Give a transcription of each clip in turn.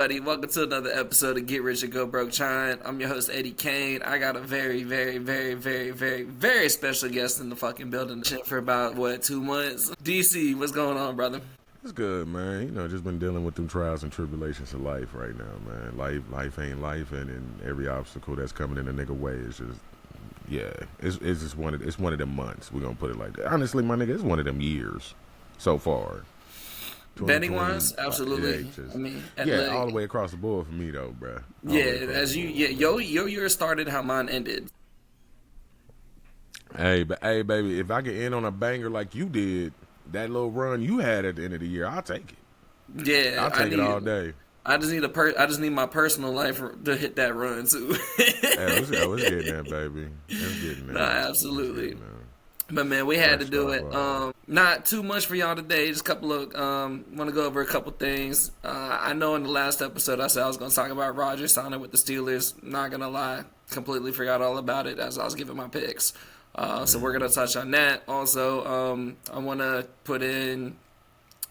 Buddy, welcome to another episode of Get Rich or Go Broke Chine. I'm your host, Eddie Kane. I got a very, very, very, very, very, very special guest in the fucking building for about, 2 months? DC, what's going on, brother? It's good, man. You know, just been dealing with them trials and tribulations of life right now, man. Life ain't life, and every obstacle that's coming in a nigga way is just, yeah. It's just one of them months. We're gonna put it like that. Honestly, my nigga, it's one of them years so far. Betting wise, absolutely. All the way across the board for me though, bro. Your year started how mine ended. Hey, baby, if I can end on a banger like you did, that little run you had at the end of the year, I'll take it. Yeah, I'll take it all day. I just need my personal life to hit that run too. It's getting there, baby. It's getting there. Nah, absolutely. But man, we had to do it. Not too much for y'all today. Just a couple of want to go over a couple things. I know in the last episode I said I was going to talk about Rodgers signing with the Steelers. Not gonna lie, completely forgot all about it as I was giving my picks. So we're gonna touch on that. Also, I want to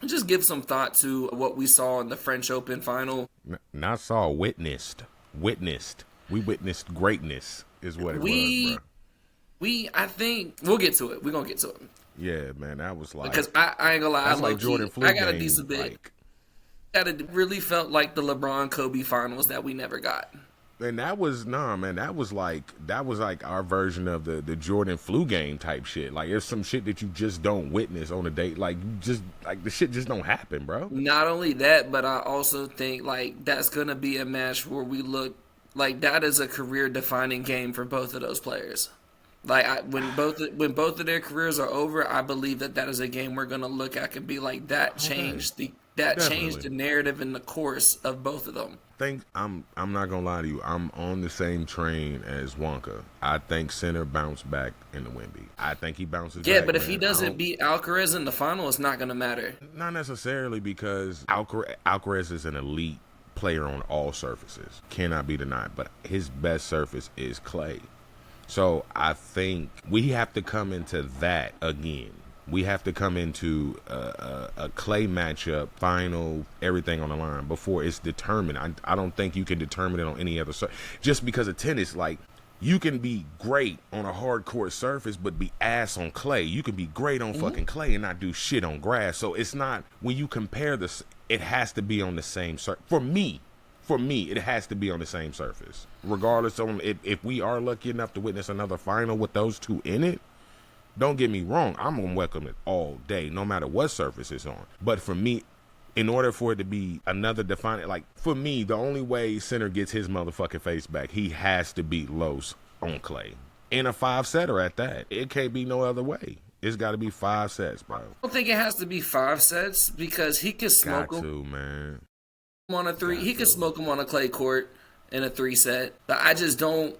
just give some thought to what we saw in the French Open final. Not saw, witnessed. We witnessed greatness is what it was, bro. I think we'll get to it. We're gonna get to it. Yeah, man, that was like, because I ain't gonna lie, that's like Jordan Flu. I got a decent bit. It really felt like the LeBron Kobe finals that we never got. And that was like our version of the Jordan Flu game type shit. Like, it's some shit that you just don't witness on a date. Like, the shit just don't happen, bro. Not only that, but I also think like that's gonna be a match where we look like that is a career defining game for both of those players. Like when both of their careers are over, I believe that is a game we're gonna look at and be like that changed changed the narrative and the course of both of them. I'm not gonna lie to you. I'm on the same train as Wonka. I think Center bounced back in the Wemby. I think he bounces back. Yeah, but if he doesn't beat Alcaraz in the final, it's not gonna matter. Not necessarily, because Alcaraz is an elite player on all surfaces. Cannot be denied. But his best surface is clay. So I think we have to come into that again. We have to come into a clay matchup, final, everything on the line before it's determined. I don't think you can determine it on any other surface. Just because of tennis, like, you can be great on a hard court surface but be ass on clay. You can be great on fucking clay and not do shit on grass. So it's not, when you compare this, it has to be on the same surface. For me, it has to be on the same surface. Regardless of if we are lucky enough to witness another final with those two in it, don't get me wrong, I'm going to welcome it all day, no matter what surface it's on. But for me, in order for it to be another defining, like, for me, the only way Center gets his motherfucking face back, he has to beat Los on clay. In a 5-setter at that. It can't be no other way. It's got to be 5 sets, bro. I don't think it has to be 5 sets because he can smoke him. Got to, man. On a 3, he could smoke him on a clay court in a 3-set. But I just don't.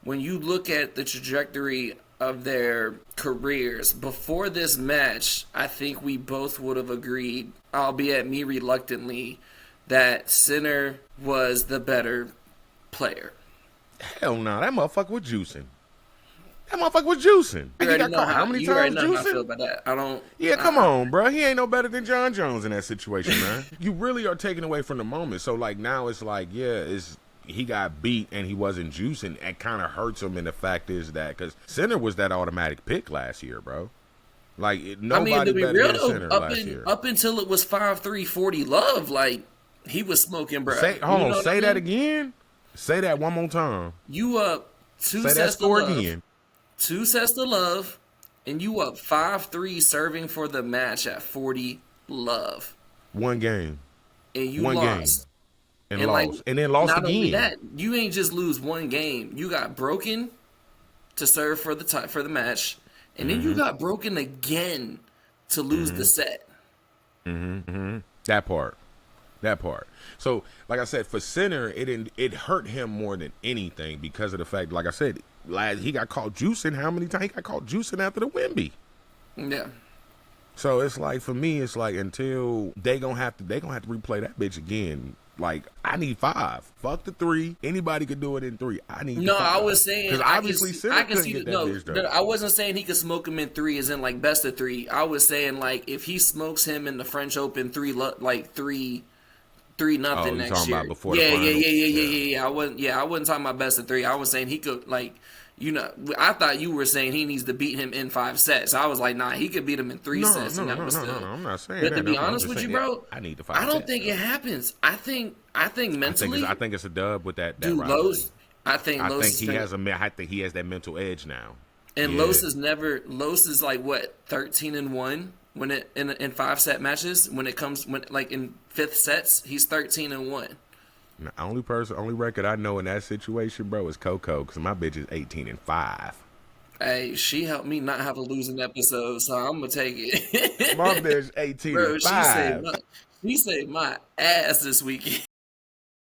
When you look at the trajectory of their careers before this match, I think we both would have agreed, albeit me reluctantly, that Center was the better player. Hell no, that motherfucker was juicing. He got caught how many times juicing? I feel about that. I don't. Yeah, come on, bro. He ain't no better than John Jones in that situation, man. You really are taking away from the moment. So, like, now it's like, he got beat and he wasn't juicing. It kind of hurts him, and the fact is that because Center was that automatic pick last year, bro. Like, nobody better than Center last year. Up until it was 5-3 40 Love, like, he was smoking, bro. Say that again. Say that one more time. You up 2 sets that score to love. Again. 2 sets to Love, and you up 5-3 serving for the match at 40 Love. One game. And you lost. And lost. And then lost not again. Only that, you ain't just lose one game. You got broken to serve for the match, and then you got broken again to lose the set. That part. So, like I said, for Center, it hurt him more than anything because of the fact, like I said, he got caught juicing. How many times he got caught juicing after the Wemby? Yeah. So it's like, for me, it's like, until they gonna have to replay that bitch again. Like, I need 5. Fuck the 3. Anybody could do it in 3. I need 5. I was saying, because obviously Center couldn't get that bitch done. I wasn't saying he could smoke him in 3 as in like best of 3. I was saying, like, if he smokes him in the French Open 3 3-0 you next talking year. about before the finals? Yeah. I wasn't talking about best of 3. I was saying he could, like, I thought you were saying he needs to beat him in 5 sets. I was like, nah, he could beat him in 3 sets. No. I'm not saying but that. to be honest with you, bro, I need the 5 I don't sets, think it happens. I think mentally, I think it's a dub with that. dude, rivalry. Los. I think he has that mental edge now. And Los is like what 13-1 when it in 5-set matches. When it comes like in 5th sets, he's 13-1. The only record I know in that situation, bro, is Coco, because my bitch is 18-5. Hey, she helped me not have a losing episode, so I'm gonna take it. My bitch 18-5. Bro, she saved my ass this weekend.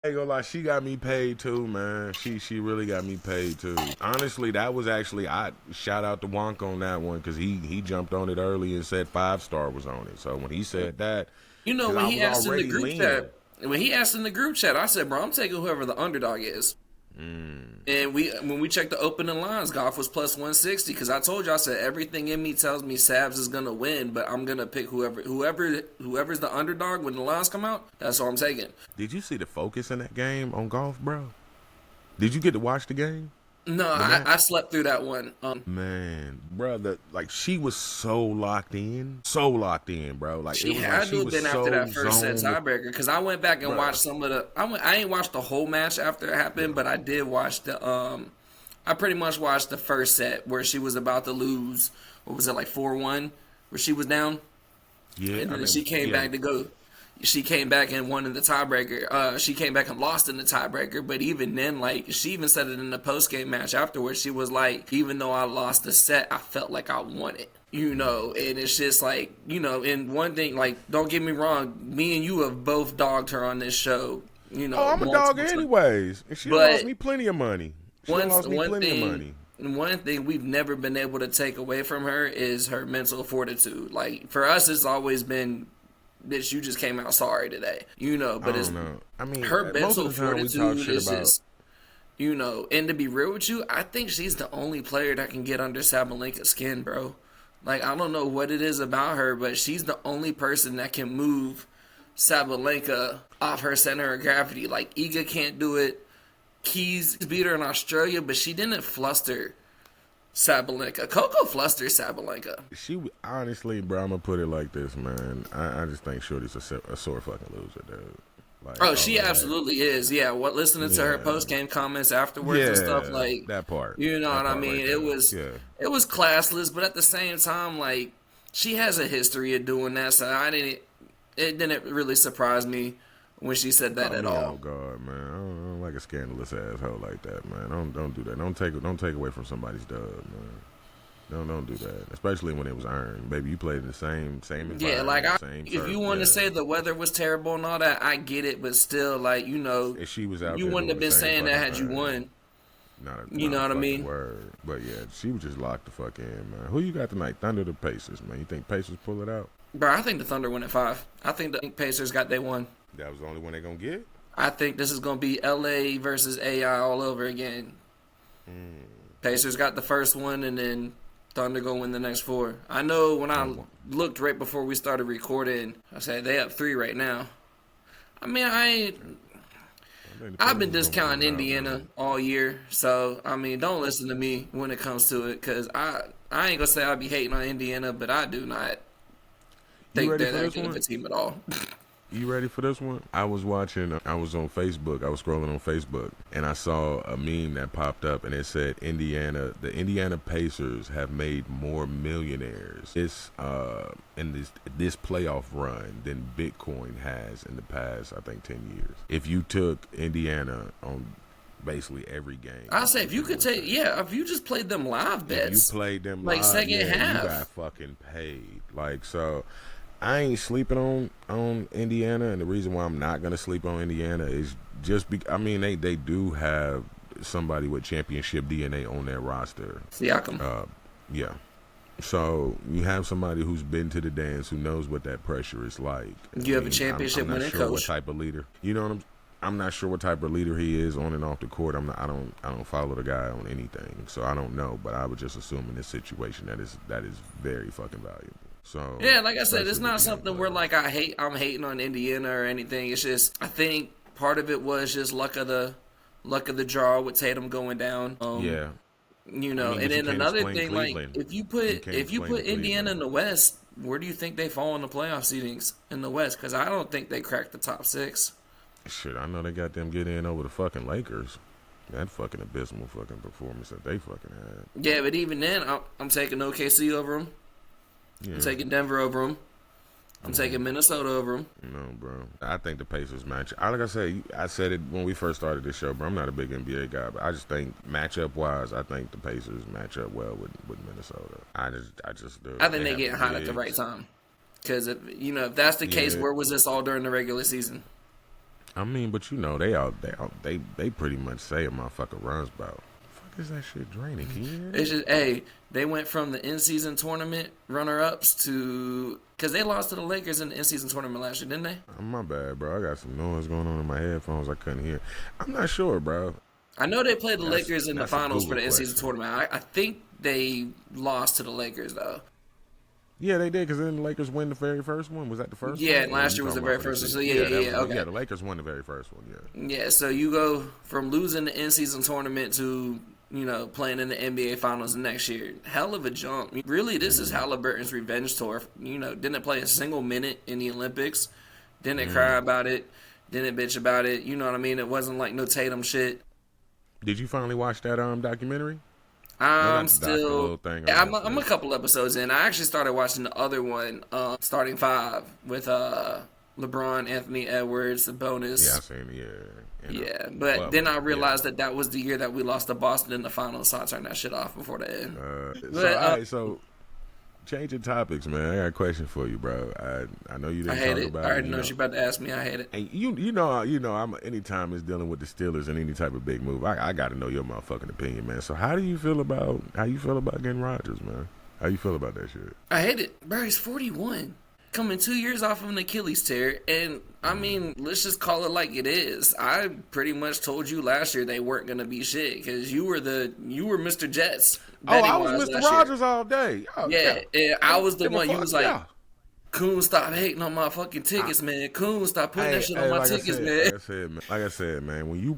I ain't gonna lie, she got me paid too, man. She really got me paid too. Honestly, that was actually, I shout out to Wonk on that one, because he jumped on it early and said 5-star was on it. So when he said that, when he asked in the group chat, I said, bro, I'm taking whoever the underdog is. And when we checked the opening lines, Gauff was plus 160, because I told you, I said everything in me tells me Savs is gonna win, but I'm gonna pick whoever's the underdog when the lines come out. That's what I'm taking. Did you see the focus in that game on Gauff, bro? Did you get to watch the game? No, I slept through that one. Man, brother, like, she was so locked in, bro. Like, she had to have been after that first set tiebreaker, because I went back and watched some of the. I ain't watched the whole match after it happened, but I did watch the. I pretty much watched the first set where she was about to lose. What was it, like 4-1, where she was down? Yeah, and then she came back to go. She came back and won in the tiebreaker. She came back and lost in the tiebreaker. But even then, like, she even said it in the post-game match afterwards. She was like, even though I lost the set, I felt like I won it. And it's just like, and one thing, like, don't get me wrong, me and you have both dogged her on this show. I'm a dog anyways. And she lost me plenty of money. One thing we've never been able to take away from her is her mental fortitude. Like, for us, it's always been, bitch, you just came out sorry today, but it's, I mean, her mental fortitude is just, and to be real with you, I think she's the only player that can get under Sabalenka's skin, bro. Like, I don't know what it is about her, but she's the only person that can move Sabalenka off her center of gravity. Like, Iga can't do it. Keys beat her in Australia, but she didn't fluster Sabalenka. Coco flusters Sabalenka. She honestly, bro, I'm gonna put it like this, man. I just think Shorty's a sore fucking loser, dude. Like, she absolutely is. Yeah, listening to her post game comments afterwards and stuff, like that part. You know what I mean? Right, it was classless, but at the same time, like, she has a history of doing that, so it didn't really surprise me when she said that at all. Oh God, man, I don't like a scandalous asshole like that, man. Don't do that. Don't take away from somebody's dub, man. Don't do that, especially when it was earned, baby. You played in the same environment. Yeah, like, if you want to say the weather was terrible and all that, I get it, but still, like, if she was out, you wouldn't have been saying that had you won. You know what I mean? Word. But yeah, she was just locked the fuck in, man. Who you got tonight? Thunder the Pacers, man. You think Pacers pull it out? Bro, I think the Thunder win at 5. I think the Pacers got they one. That was the only one they're gonna get? I think this is gonna be LA versus AI all over again. Pacers got the first one, and then Thunder gonna win the next 4. I know when I looked right before we started recording, I said they up 3 right now. I mean, I've been discounting Indiana all year, so I mean, don't listen to me when it comes to it, because I ain't gonna say I be hating on Indiana, but I do not think they're that good of a team at all. You ready for this one? I was on Facebook. I was scrolling on Facebook, and I saw a meme that popped up, and it said the Indiana Pacers have made more millionaires in this playoff run than Bitcoin has in the past, I think, 10 years. If you took Indiana on basically every game, I say if you just played them live bets. If you played them like live, second half, you got fucking paid. Like, so I ain't sleeping on Indiana, and the reason why I'm not gonna sleep on Indiana is just they do have somebody with championship DNA on their roster. Siakam. Yeah. So you have somebody who's been to the dance, who knows what that pressure is like. You have a championship winning coach. I'm not sure what type of leader. You know what I'm not sure what type of leader he is on and off the court. I don't follow the guy on anything, so I don't know. But I would just assume in this situation that is very fucking valuable. So yeah, like I said, it's especially not with young something where players. like I'm hating on Indiana or anything. It's just I think part of it was just luck of the draw with Tatum going down. Yeah, I mean, And but you then can't another explain thing, like Cleveland. You can't if you explain put the Indiana Cleveland. in the West, where do you think they fall in the playoff seedings in the West? Because I don't think they cracked the top six. Shit, I know they got them get in over the fucking Lakers. That fucking abysmal fucking performance that they fucking had. Yeah, but even then, I'm taking OKC over them. Yeah. I'm taking Denver over them. I'm taking Minnesota over them. No, bro. I think the Pacers match. Like I said, I said it when we first started this show, bro. I'm not a big NBA guy, but I just think matchup wise, I think the Pacers match up well with Minnesota. I just do. I think they have get hot at the right time. Because if that's the case, where was this all during the regular season? I mean, but they pretty much say a motherfucker runs about. Fuck is that shit draining? Can you hear it? It's just they went from the in-season tournament runner-ups to because they lost to the Lakers in the in-season tournament last year, didn't they? Oh, my bad, bro. I got some noise going on in my headphones. I couldn't hear. I'm not sure, bro. I know they played the Lakers in the that's a finals for the Google in-season question. tournament. I think they lost to the Lakers though. Yeah, they did because then the Lakers win the very first one. Was that the first one? Yeah, Or and last you year was the talking very about for first one. So season? okay. Yeah, the Lakers won the very first one. Yeah. Yeah, so you go from losing the in-season tournament to playing in the NBA Finals next year. Hell of a jump. Really, this is Halliburton's revenge tour. Didn't play a single minute in the Olympics. Didn't cry about it. Didn't bitch about it. You know what I mean? It wasn't like no Tatum shit. Did you finally watch that documentary? I'm not the still. little thing on I'm a Netflix. couple episodes in. I actually started watching the other one, Starting Five, with LeBron, Anthony Edwards, the bonus. Yeah, I seen it. Yeah. Yeah, but then I realized that was the year that we lost to Boston in the finals, so I turned that shit off before the end. So changing topics, man. I got a question for you, bro. I know you didn't I hate talk it. about I it. already know what you're about to ask me. I hate it. And you know, I'm anytime it's dealing with the Steelers and any type of big move, I got to know your motherfucking opinion, man. So how you feel about getting Rodgers, man? How you feel about that shit? I hate it, bro. He's 41, coming 2 years off of an Achilles tear, and I mean, let's just call it like it is. I pretty much told you last year they weren't gonna be shit because you were Mr. Jets. I was Mr. Rodgers all day. Oh, yeah, and I was the one. You was like, yeah. Coon, stop hating on my fucking tickets, man. Coon, stop putting that shit on my tickets, man. Like I said, man, when you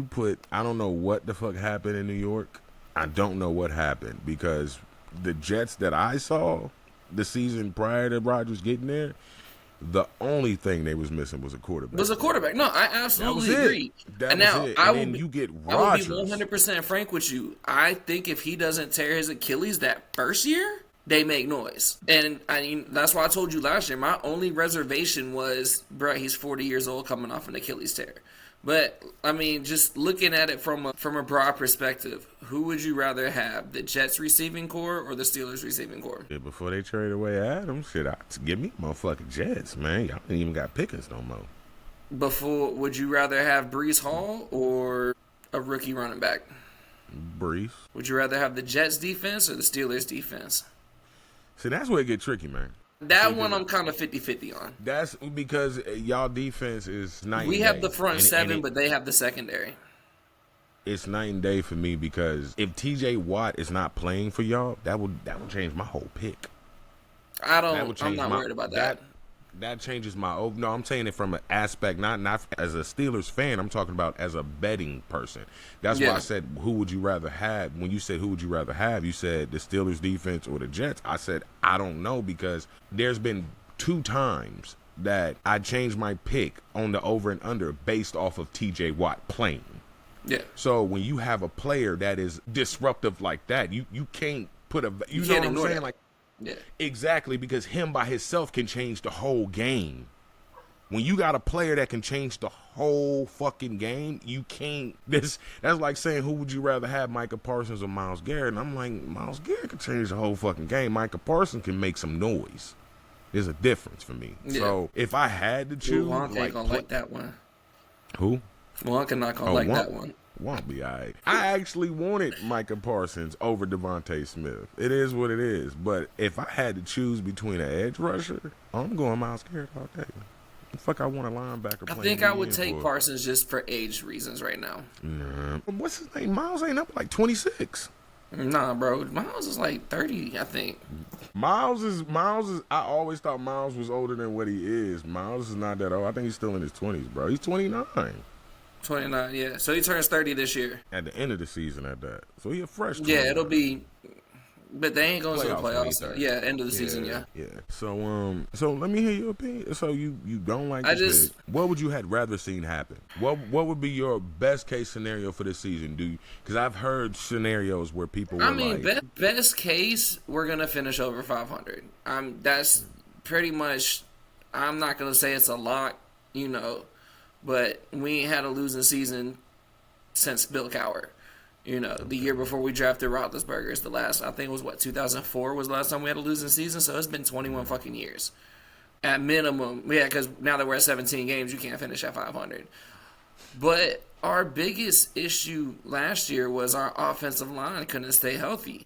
put, I don't know what the fuck happened in New York. I don't know what happened because the Jets that I saw the season prior to Rodgers getting there, the only thing they was missing was a quarterback. No, I absolutely agree. Then you get Rodgers. I will be 100% frank with you. I think if he doesn't tear his Achilles that first year, they make noise. And I mean, that's why I told you last year, my only reservation was, bro, he's 40 years old coming off an Achilles tear. But, I mean, just looking at it from a broad perspective, who would you rather have, the Jets receiving core or the Steelers receiving core? Yeah, before they trade away Adams, give me motherfucking Jets, man. Y'all ain't even got Pickens no more. Would you rather have Breece Hall or a rookie running back? Breece. Would you rather have the Jets defense or the Steelers defense? See, that's where it get tricky, man. That one I'm kind of 50-50 on. That's because y'all defense is night and day. We have the front seven, but they have the secondary. It's night and day for me because if TJ Watt is not playing for y'all, that would change my whole pick. I'm not worried about that. That changes my no, I'm saying it from an aspect, not as a Steelers fan. I'm talking about as a betting person. That's why I said, who would you rather have? When you said who would you rather have, you said the Steelers defense or the Jets. I said I don't know because there's been 2 times that I changed my pick on the over and under based off of TJ Watt playing. Yeah. So when you have a player that is disruptive like that, you can't put you know what I'm saying? Like, yeah. Exactly, because him by himself can change the whole game. When you got a player that can change the whole fucking game, you can't. That's like saying, who would you rather have, Micah Parsons or Myles Garrett? And I'm like, Myles Garrett can change the whole fucking game. Micah Parsons can make some noise. There's a difference for me. Yeah. So if I had to choose, Wonk ain't gonna like that one. Who? Wonk not gonna like that one. Won't be all right. I actually wanted Micah Parsons over Devontae Smith. It is what it is. But if I had to choose between an edge rusher, I'm going Myles Garrett all day. Fuck, I want a linebacker. I think I would take Parsons just for age reasons right now. Nah. What's his name? Miles ain't up like 26. Nah, bro. Miles is like 30, I think. Miles is. I always thought Miles was older than what he is. Miles is not that old. I think he's still in his 20s, bro. He's 29. 29, yeah. So he turns 30 this year. At the end of the season, at that. So he a fresh. Yeah, it'll be. But they ain't going to the Playoffs, playoffs. Yeah, end of the season, yeah. Yeah. So let me hear your opinion. So you don't like this pick. What would you had rather seen happen? What would be your best case scenario for this season? Because I've heard scenarios where people were best case, we're going to finish over 500. That's pretty much, I'm not going to say it's a lock, but we ain't had a losing season since Bill Cowher. The year before we drafted Roethlisberger is the last, I think it was 2004 was the last time we had a losing season, so it's been 21 fucking years. At minimum, yeah, because now that we're at 17 games, you can't finish at 500. But our biggest issue last year was our offensive line couldn't stay healthy.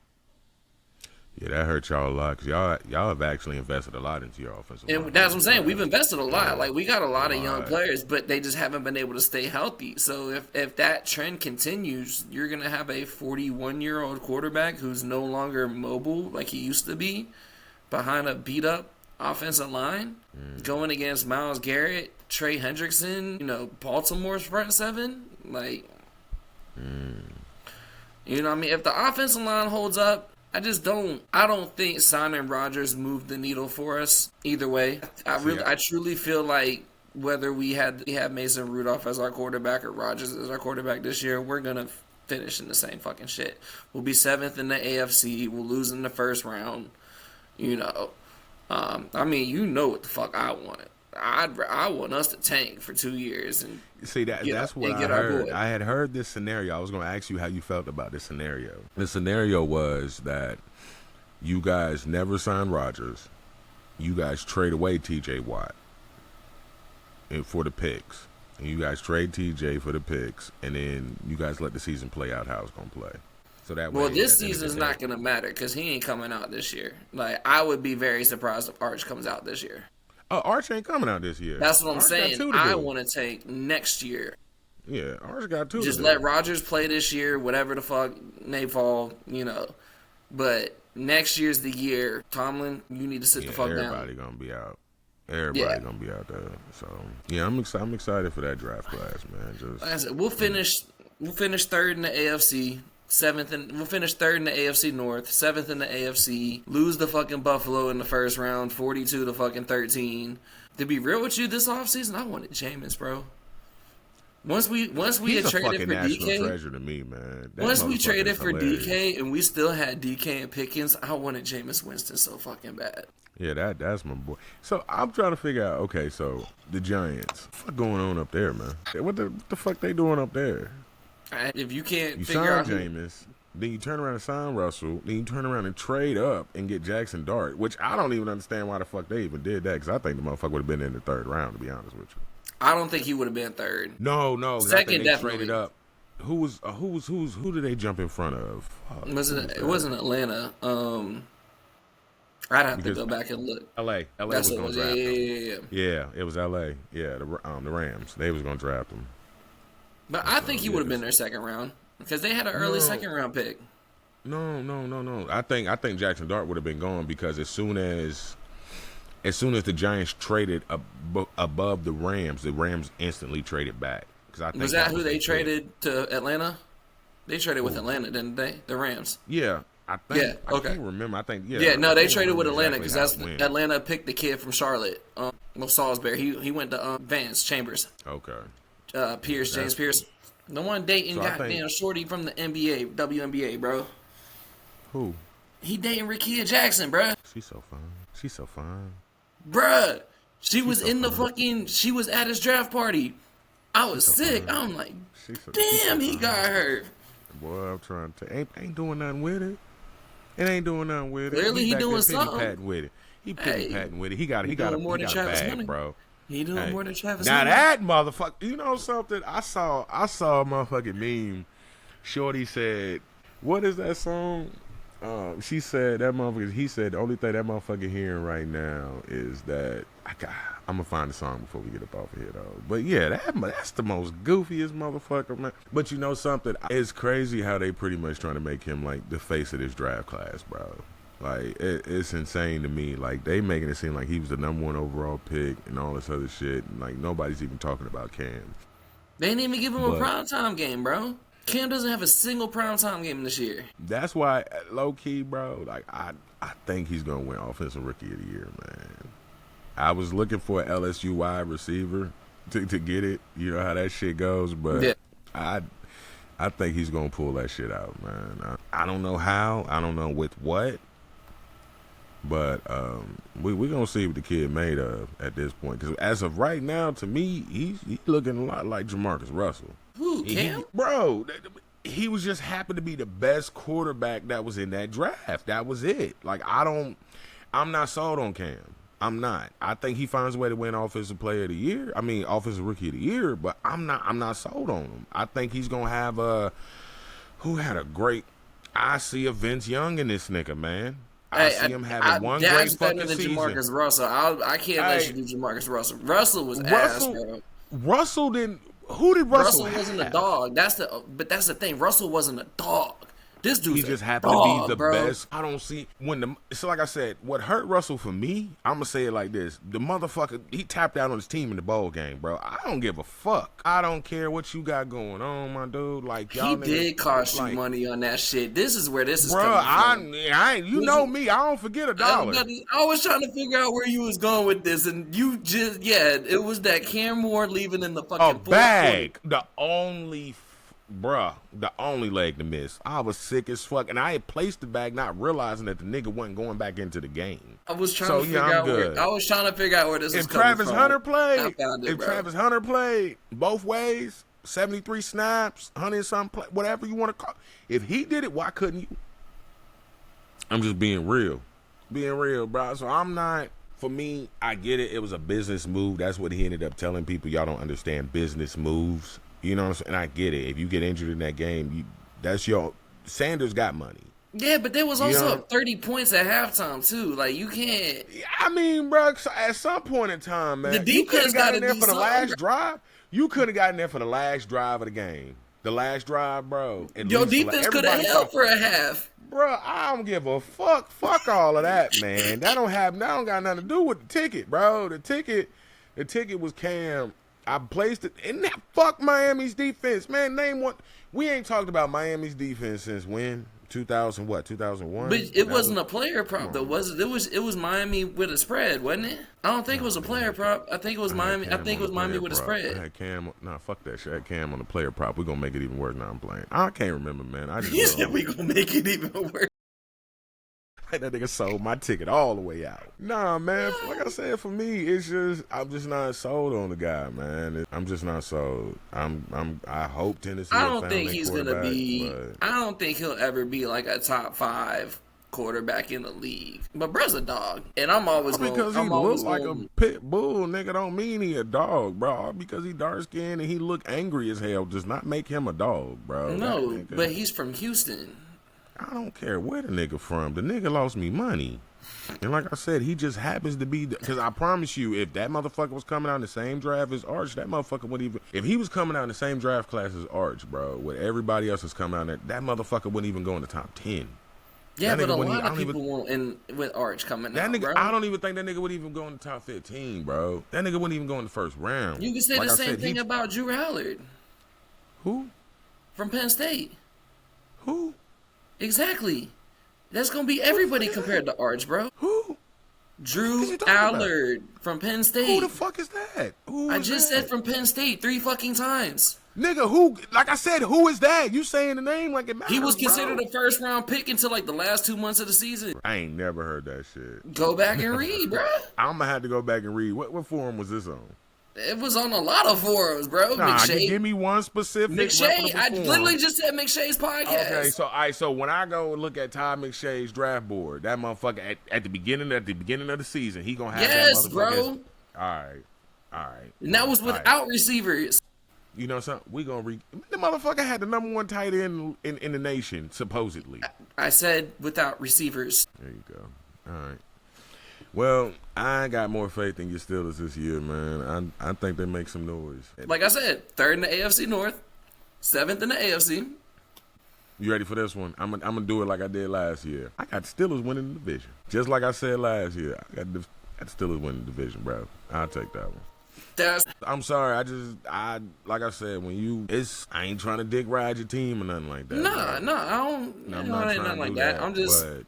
Yeah, that hurt y'all a lot because y'all have actually invested a lot into your offensive line. And that's what I'm saying. We've invested a lot. Like, we got a lot of young players, but they just haven't been able to stay healthy. So if that trend continues, you're going to have a 41-year-old quarterback who's no longer mobile like he used to be behind a beat-up offensive line going against Myles Garrett, Trey Hendrickson, Baltimore's front seven. Like, what I mean? If the offensive line holds up, I don't think signing Rodgers moved the needle for us either way. I truly feel like whether we had Mason Rudolph as our quarterback or Rodgers as our quarterback this year, we're going to finish in the same fucking shit. We'll be 7th in the AFC. We'll lose in the first round. What the fuck I wanted. I want us to tank for 2 years and see that's what I heard. I had heard this scenario. I was going to ask you how you felt about this scenario. The scenario was that you guys never signed Rodgers. You guys trade away T.J. Watt for the picks, and you guys trade T.J. for the picks, and then you guys let the season play out how it's going to play. So that way, this season's not going to matter because he ain't coming out this year. Like, I would be very surprised if Arch comes out this year. Arch ain't coming out this year. That's what I'm saying. I want to take next year. Yeah, Arch got 2 Just let Rodgers play this year, whatever the fuck may fall, But next year's the year. Tomlin, you need to sit the fuck down. Everybody going to be out. Everybody going to be out there. So, yeah, I'm excited for that draft class, man. Like I said, we'll finish 3rd in the AFC. We'll finish 3rd in the AFC North, 7th in the AFC, lose the fucking Buffalo in the first round, 42 to fucking 13. To be real with you, this offseason, I wanted Jameis, bro. Once we had traded for DK, treasure to me, man. Once we traded for DK and we still had DK and Pickens, I wanted Jameis Winston so fucking bad. Yeah, that's my boy. So I'm trying to figure out, okay, so the Giants, what the fuck going on up there, man? What the fuck they doing up there? If you can't figure out Jameis, then you turn around and sign Russell, then you turn around and trade up and get Jackson Dart, which I don't even understand why the fuck they even did that, because I think the motherfucker would have been in the 3rd round, to be honest with you. I don't think he would have been 3rd. No. Second, definitely. Traded up. Who did they jump in front of? It wasn't Atlanta. I'd have to go back and look. LA was going to draft him. Yeah, it was LA. Yeah, the Rams. They was going to draft him. But I think he would have been their 2nd round because they had an early 2nd round pick. No. I think Jackson Dart would have been gone because as soon as the Giants traded above the Rams instantly traded back. Was that who they traded to Atlanta? They traded with Atlanta, didn't they? The Rams. Yeah. I can't remember. They traded with Atlanta because Atlanta picked the kid from Charlotte, Salisbury. He went to Vance Chambers. Okay. James Pierce. The one dating goddamn shorty from the NBA, WNBA, bro. Who? He dating Rickea Jackson, bro. She's so fine. Bruh. She was at his draft party. I was sick. I'm like, damn, he got her. Boy, I'm trying to. Ain't doing nothing with it. It ain't doing nothing with it. Clearly, he doing something. Patting with it. He patting with it. He got a bag, bro. He doing more than Travis. Now that motherfucker, you know something? I saw a motherfucking meme. Shorty said, "What is that song? She said that motherfucker. He said the only thing that motherfucker hearing right now is that I'm gonna find the song before we get up off of here though. But yeah, that's the most goofiest motherfucker, man. But you know something? It's crazy how they pretty much trying to make him like the face of this draft class, bro. Like it's insane to me. Like they making it seem like he was the #1 overall pick and all this other shit. And, like nobody's even talking about Cam. They didn't even give him a primetime game, bro. Cam doesn't have a single primetime game this year. That's why, low key, bro. Like I think he's gonna win Offensive Rookie of the Year, man. I was looking for an LSU wide receiver to get it. You know how that shit goes, but yeah. I think he's gonna pull that shit out, man. I don't know how. I don't know with what. But we gonna see what the kid made of at this point. Because as of right now, to me, he's looking a lot like Jamarcus Russell. Who, Cam? Bro, he was just happened to be the best quarterback that was in that draft. That was it. Like I'm not sold on Cam. I'm not. I think he finds a way to win Offensive Player of the Year. I mean, Offensive Rookie of the Year. But I'm not sold on him. I think he's gonna have who had a great. I see a Vince Young in this nigga, man. I see him having one great fucking season. Jamarcus Russell. I can't let you do Jamarcus Russell. Russell was ass, bro. Russell didn't. Who did Russell? Russell wasn't a dog. That's the thing. Russell wasn't a dog. This dude, he just happened to be the best. I don't see so like I said, what hurt Russell for me, I'm gonna say it like this: the motherfucker, he tapped out on his team in the bowl game, bro. I don't give a fuck. I don't care what you got going on, my dude. Like y'all, he did cost you money on that shit. This is where this is coming from. You know me. I don't forget a dollar. I was trying to figure out where you was going with this, and you just it was that Cam Ward leaving in the fucking bag. The only leg to miss. I was sick as fuck, and I had placed the bag not realizing that the nigga wasn't going back into the game. I was trying to figure out where this was coming Travis from. Hunter played, Travis Hunter played both ways, 73 snaps, 100 something, whatever you want to call. If he did it, why couldn't you? I'm just being real, bro. So I'm not. For me, I get it. It was a business move. That's what he ended up telling people. Y'all don't understand business moves. You know what I'm saying? And I get it. If you get injured in that game, Sanders got money. Yeah, but there was also 30 points at halftime, too. Like, you can't. I mean, bro, at some point in time, man, the defense got in there for the last drive. You could have gotten there for the last drive of the game. The last drive, bro. Your defense could have held for a half. Bro, I don't give a fuck. Fuck all of that, man. That don't got nothing to do with the ticket, bro. The ticket was Cam. I placed it in that. Fuck Miami's defense, man. Name one. We ain't talked about Miami's defense since when? 2001. But it wasn't a player prop though, was it? It was Miami with a spread, wasn't it? I don't think it was a player prop. I think it was Miami. I think it was Miami with a spread. I had Cam. Nah, fuck that shit. I had Cam on the player prop. We're gonna make it even worse now. I'm playing. I can't remember, man. I just you said we gonna make it even worse. That nigga sold my ticket all the way out. Nah, man. Like I said, for me, it's just I'm just not sold on the guy, man. I'm just not sold. I hope Tennessee. I don't think he's gonna be. I don't think he'll ever be like a top 5 quarterback in the league. But bro's a dog, and I'm always because he looks like a pit bull, nigga. Don't mean he a dog, bro. Because he dark skinned and he look angry as hell does not make him a dog, bro. No, but he's from Houston. I don't care where the nigga from. The nigga lost me money. And like I said, he just happens to be... Because I promise you, if that motherfucker was coming out in the same draft as Arch, that motherfucker wouldn't even... If he was coming out in the same draft class as Arch, bro, with everybody else is coming out, that motherfucker wouldn't even go in the top 10. Yeah, but a lot of people won't with Arch coming out, nigga, bro. I don't even think that nigga would even go in the top 15, bro. That nigga wouldn't even go in the first round. You can say the same thing about Drew Howard. Who? From Penn State. Who? Exactly. That's going to be everybody compared to Arch, bro. Who? Drew Allard from Penn State. Who the fuck is that? I just said from Penn State 3 fucking times. Nigga, who? Like I said, who is that? You saying the name like it matters, he was considered a first-round pick until like the last 2 months of the season. I ain't never heard that shit. Go back and read, bro. I'm going to have to go back and read. What forum was this on? It was on a lot of forums, bro. Nah, give me one specific. McShay, I literally just said McShay's podcast. Okay, so when I go look at Todd McShay's draft board, that motherfucker at the beginning of the season, he gonna have that motherfucker. Bro. All right. And that was without receivers. You know something? We gonna the motherfucker had the number one tight end in the nation, supposedly. I said without receivers. There you go. All right. Well, I got more faith in your Steelers this year, man. I think they make some noise. Like I said, 3rd in the AFC North, 7th in the AFC. You ready for this one? I'm gonna do it like I did last year. I got Steelers winning the division, just like I said last year. I got Steelers winning the division, bro. I'll take that one. I'm sorry. I like I said, I ain't trying to dick ride your team or nothing like that. No, I don't. I'm not trying nothing like that.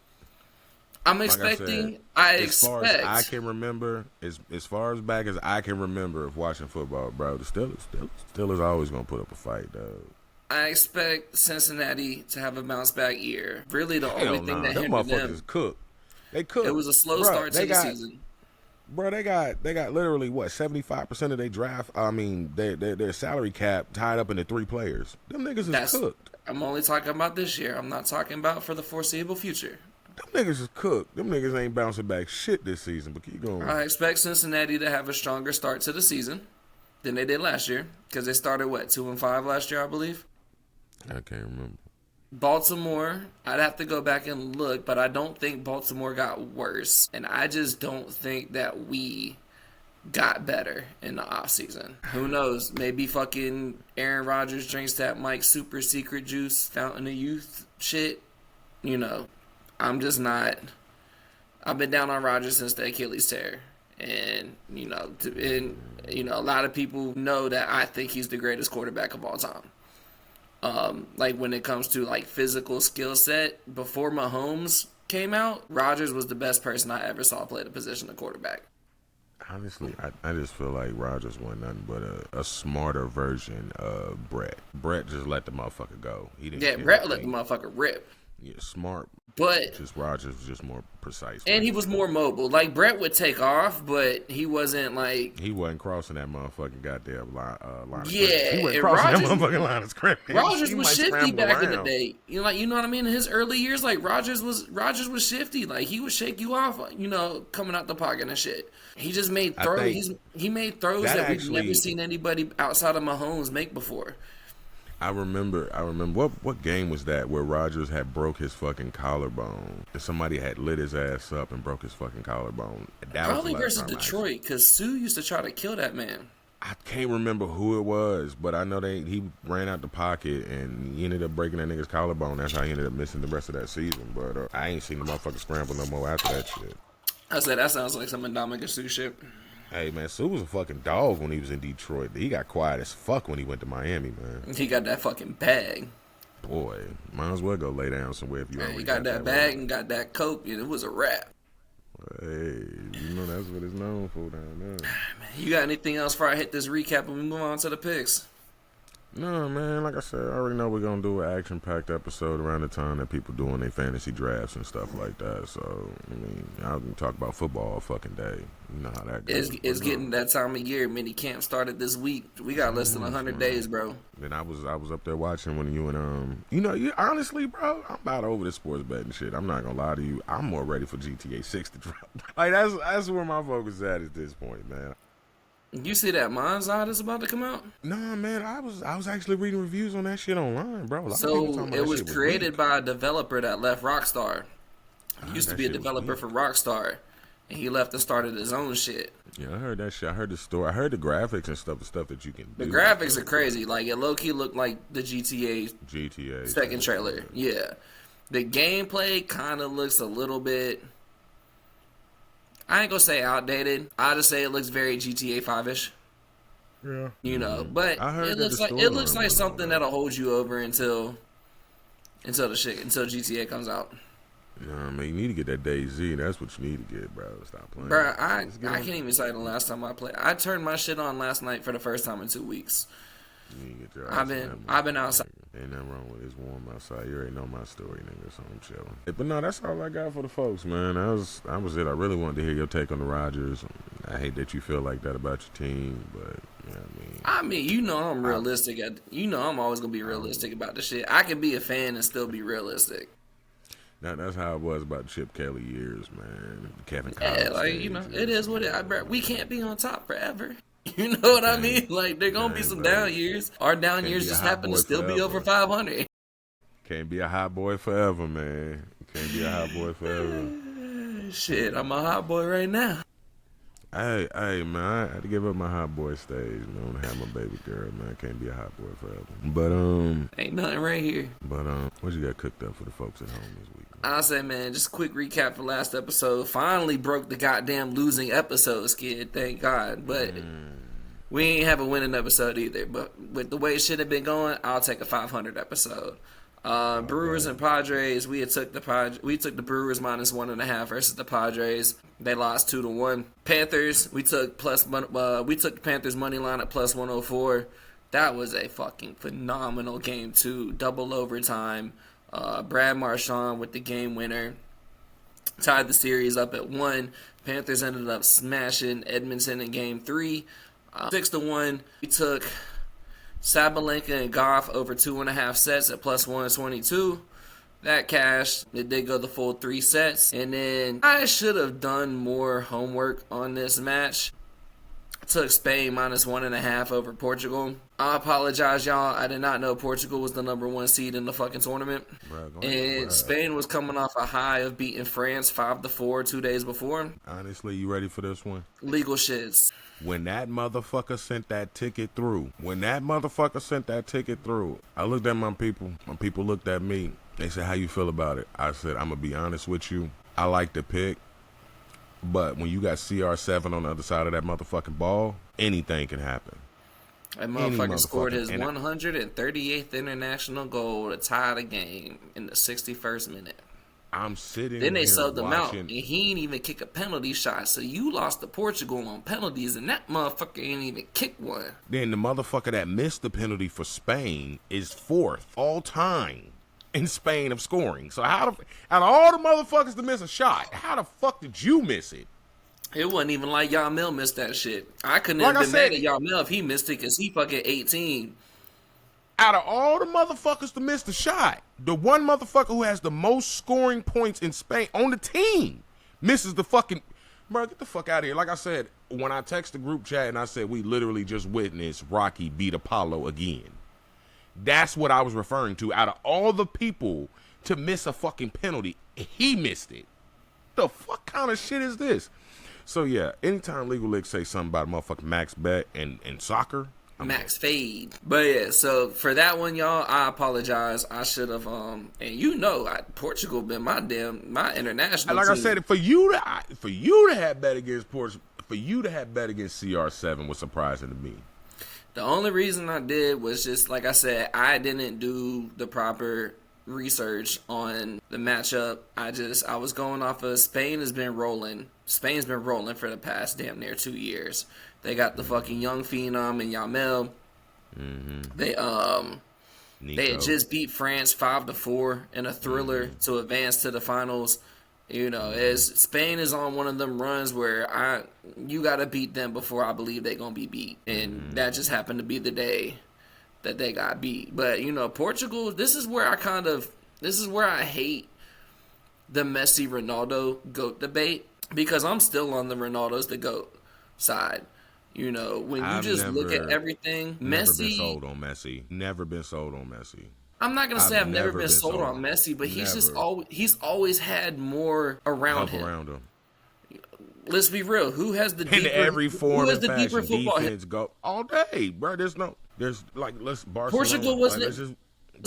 I'm expecting. As far as I can remember, as far as back as I can remember of watching football, bro, the Steelers always gonna put up a fight, dog. I expect Cincinnati to have a bounce back year. Really, the only thing that hindered them. Cooked. They cooked. It was a slow start to the season. Bro, they got literally what 75% of their draft. I mean, their salary cap tied up into 3 players. Them niggas is cooked. I'm only talking about this year. I'm not talking about for the foreseeable future. Them niggas is cooked. Them niggas ain't bouncing back shit this season. But keep going. I expect Cincinnati to have a stronger start to the season than they did last year because they started 2-5 last year, I believe. I can't remember. Baltimore, I'd have to go back and look, but I don't think Baltimore got worse. And I just don't think that we got better in the offseason. Who knows? Maybe fucking Aaron Rodgers drinks that Mike super secret juice, fountain of youth shit. You know, I'm just not. I've been down on Rodgers since the Achilles tear. And, a lot of people know that I think he's the greatest quarterback of all time. Like when it comes to like physical skill set, before Mahomes came out, Rodgers was the best person I ever saw play the position of quarterback. Honestly, I just feel like Rodgers wasn't nothing but a smarter version of Brett. Brett just let the motherfucker go. Brett let the motherfucker rip. Yeah, smart. But just Rodgers was just more precise. And he was more mobile. Like Brett would take off, but he wasn't like he wasn't crossing that motherfucking goddamn line of yeah, scrimmage. He wasn't crossing that motherfucking line of scrimmage. Rodgers was shifty back in the day. You know what I mean? In his early years, like Rodgers was shifty. Like he would shake you off, coming out the pocket and shit. He just made throws. He made throws that we've never seen anybody outside of Mahomes make before. I remember what game was that where Rodgers had broke his fucking collarbone and somebody had lit his ass up and broke his fucking collarbone. Probably versus Detroit, because Sue used to try to kill that man. I can't remember who it was, but I know he ran out the pocket and he ended up breaking that nigga's collarbone. That's how he ended up missing the rest of that season. But I ain't seen the motherfucker scramble no more after that shit. I said that sounds like some Ndamukong Suh shit. Hey, man, Sue was a fucking dog when he was in Detroit. He got quiet as fuck when he went to Miami, man. He got that fucking bag. Boy, might as well go lay down somewhere if you already he got that bag and got that coke, and it was a wrap. Hey, that's what it's known for down there. You got anything else before I hit this recap and we move on to the picks? No, man, like I said, I already know we're going to do an action-packed episode around the time that people doing their fantasy drafts and stuff like that. So, I can talk about football all fucking day. You know how that goes. It's getting that time of year. Mini camp started this week. We got less than 100 days, bro. Then I was up there watching when you and, honestly, bro, I'm about over the sports betting shit. I'm not going to lie to you. I'm more ready for GTA 6 to drop. Like, that's where my focus is at this point, man. You see that Monzod is about to come out? No, man, I was actually reading reviews on that shit online, bro. So it was created by a developer that left Rockstar. He used to be a developer for Rockstar, and he left and started his own shit. Yeah, I heard that shit. I heard the story. I heard the graphics and stuff. The stuff that you can do. The graphics are crazy. Like it low key looked like the GTA second trailer. Yeah, the gameplay kind of looks a little bit. I ain't gonna say outdated. I just say it looks very GTA 5-ish. Yeah. But it looks like something that'll hold you over until GTA comes out. Nah, man, you need to get that DayZ. That's what you need to get, bro. Stop playing. Bro, I can't even say the last time I played. I turned my shit on last night for the first time in 2 weeks. You need to get your I've been outside. Ain't nothing wrong with it. It's warm outside. You already know my story, nigga, so I'm chilling. But no, that's all I got for the folks, man. That was it. I really wanted to hear your take on the Rodgers. I hate that you feel like that about your team, but I'm realistic. I'm always gonna be realistic about the shit. I can be a fan and still be realistic. That's how it was about Chip Kelly years, man. Kevin Collins. Yeah, it is what it is. We can't be on top forever. You know what I mean? Like, there gonna be some down years. Our down years just happen to still be over 500. Can't be a hot boy forever, man. Can't be a hot boy forever. Shit, I'm a hot boy right now. Hey, man, I had to give up my hot boy stage, man. I have my baby girl, man. I can't be a hot boy forever. But, ain't nothing right here. But, what you got cooked up for the folks at home this week? I'll say, man, just a quick recap for last episode. Finally broke the goddamn losing episode skid, thank God. But we ain't have a winning episode either. But with the way shit had been going, I'll take a 500 episode. Brewers and Padres, we took the Brewers -1.5 versus the Padres. They lost 2-1. Panthers, we took the Panthers money line at +104. That was a fucking phenomenal game too. Double overtime. Brad Marchand with the game winner. Tied the series up at 1. Panthers ended up smashing Edmonton in game 3. 6-1. We took Sabalenka and Gauff over 2.5 sets at +122. That cashed. It did go the full 3 sets. And then I should have done more homework on this match. Took Spain -1.5 over Portugal. I apologize, y'all. I did not know Portugal was the #1 seed in the fucking tournament. And Spain was coming off a high of beating France 5-4 2 days before. Honestly, you ready for this one? Legal shits. When that motherfucker sent that ticket through, I looked at my people. My people looked at me. They said, how you feel about it? I said, I'm going to be honest with you. I like the pick. But when you got CR7 on the other side of that motherfucking ball, anything can happen. That motherfucker scored his 138th international goal to tie the game in the 61st minute. I'm sitting Then they here subbed him out, watching. and he ain't even kick a penalty shot. So you lost to Portugal on penalties, and that motherfucker ain't even kick one. Then the motherfucker that missed the penalty for Spain is 4th all time in Spain of scoring. So out of all the motherfuckers to miss a shot, how the fuck did you miss it? It wasn't even like Yamil missed that shit. I couldn't have been mad at Yamil if he missed it because he fucking 18. Out of all the motherfuckers to miss the shot, the one motherfucker who has the most scoring points in Spain on the team misses the fucking... Bro, get the fuck out of here. Like I said, when I text the group chat and I said we literally just witnessed Rocky beat Apollo again. That's what I was referring to. Out of all the people to miss a fucking penalty, he missed it. The fuck kind of shit is this? So yeah, anytime Legal League say something about a motherfucking max bet and soccer, max fade. But yeah, so for that one, y'all, I apologize. I should have and Portugal been my international like team. I said, for you to have bet against Portugal, for you to have bet against CR7 was surprising to me. The only reason I did was just, like I said, I didn't do the proper research on the matchup. I was going off of Spain's been rolling for the past damn near 2 years. They got the fucking young phenom and Yamil. They had just beat France 5-4 in a thriller to advance to the finals. You know, as Spain is on one of them runs where you got to beat them before I believe they're going to be beat. And that just happened to be the day that they got beat. But, you know, Portugal, this is where I hate the Messi Ronaldo GOAT debate, because I'm still on the Ronaldo's the GOAT side. You know, when you look at everything, Messi... Never been sold on Messi. I'm not going to say I've never been sold on Messi, but he's always had more around him. Let's be real. Who has the deeper... In every form and fashion, deeper football defense go all day, bro. Barcelona. Portugal was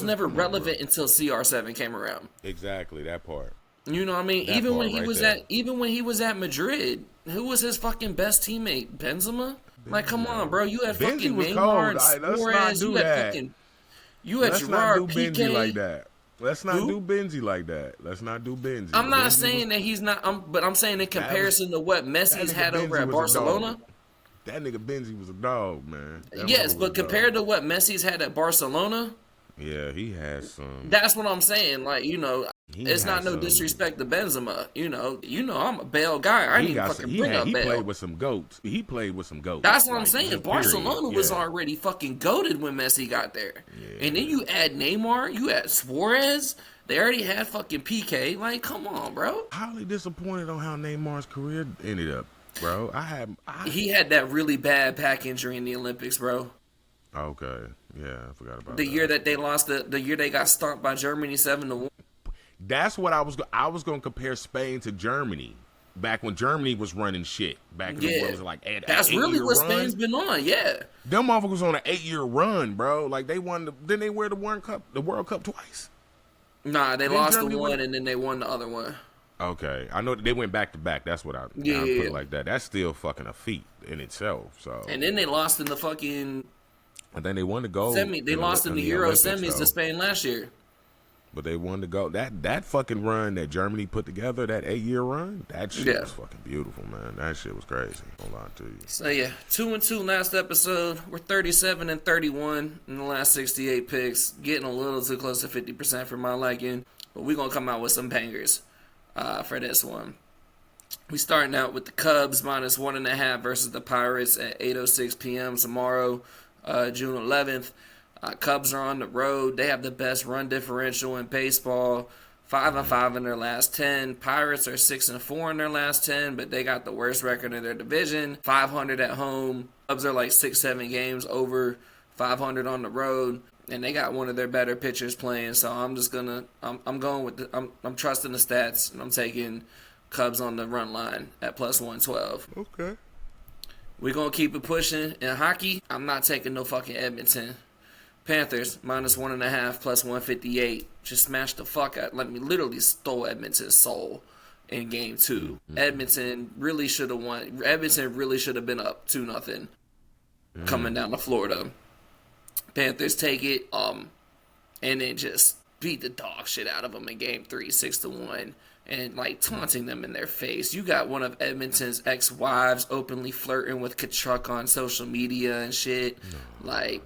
never relevant until CR7 came around. Exactly, that part. You know what I mean? Even when he was at Madrid, who was his fucking best teammate? Benzema? Like, come on, bro. You had fucking Neymar and Suarez. You had Gerard Piqué. Like that. Let's not do Benzi like that. Let's not do Benzi. I'm not saying that he's not, but I'm saying in comparison to what Messi's had over at Barcelona. That nigga Benzi was a dog, man. Yes, but compared to what Messi's had at Barcelona, yeah, he has some. That's what I'm saying. Like, you know, it's not no disrespect to Benzema. You know, I'm a Bale guy. I didn't fucking bring up Bale. He played with some goats. That's what I'm saying. Barcelona was already fucking goated when Messi got there. Yeah. And then you add Neymar, you add Suarez. They already had fucking PK. Like, come on, bro. Highly disappointed on how Neymar's career ended up. bro. He had that really bad back injury in the Olympics, bro. Okay, yeah, I forgot about The that. year that they lost, the year they got stomped by Germany 7-1. That's what I was going to compare Spain to Germany. Back when Germany was running shit. Back in the what was it, like that's really what run? Spain's been on. Yeah, them motherfuckers was on an 8-year run, bro. Like they won. Then they wear the World Cup twice. Nah, they lost the one and then they won the other one. Okay, I know they went back to back. That's what I put it like that. That's still fucking a feat in itself. So and then they lost in the fucking. And then they won the gold. They lost in the Euro Olympics, semis to Spain last year. But they won the gold. That fucking run that Germany put together, that 8-year run, that shit was fucking beautiful, man. That shit was crazy. Don't lie to you. So yeah, 2-2 last episode. We're 37-31 in the last 68 picks. Getting a little too close to 50% for my liking. But we're gonna come out with some bangers for this one. We starting out with the Cubs minus 1.5 versus the Pirates at 8:06 p.m. tomorrow, June 11th. Cubs are on the road. They have the best run differential in baseball. 5-5 in their last 10. Pirates are 6-4 in their last 10, but they got the worst record in their division. 500 at home. Cubs are like 6-7 games over 500 on the road, and they got one of their better pitchers playing. So I'm just gonna I'm going with I'm trusting the stats, and I'm taking Cubs on the run line at plus 112. Okay. We're gonna keep it pushing in hockey. I'm not taking no fucking Edmonton. Panthers, minus 1.5, plus 158. Just smashed the fuck out. Let me literally stole Edmonton's soul in game 2. Edmonton really should have won. Edmonton really should have been up 2-0 coming down to Florida. Panthers take it, and then just beat the dog shit out of them in game 3, 6-1. And like taunting them in their face. You got one of Edmonton's ex-wives openly flirting with Kachuk on social media and shit. No.